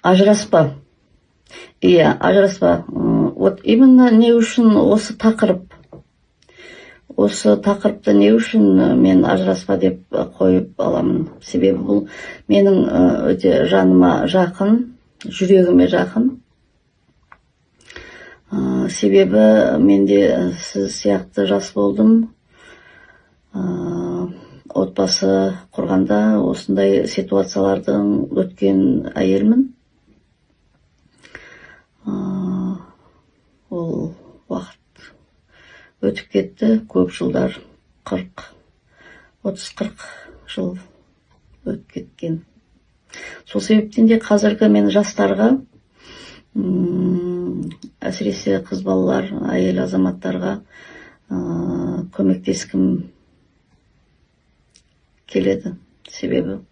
Ажыраспа. Иә, ажыраспа. Вот именно не үшін осы тақырыпты не үшін мен ажыраспа деп қойып аламын. Себебі бұл менің өте жаныма жақын, жүрегіме жақын. Себебі менде сіз сияқты жас болдым. Отбасы құрғанда осындай ситуациялардың өткен әйелмін. Ол уақыт өтіп кетті, көп жылдар, 30-40 жыл өтіп кеткен. Сол себептен де қазіргі мен жастарға, әсіресе қыз балалар, әйел азаматтарға көмектескім келеді. Себебі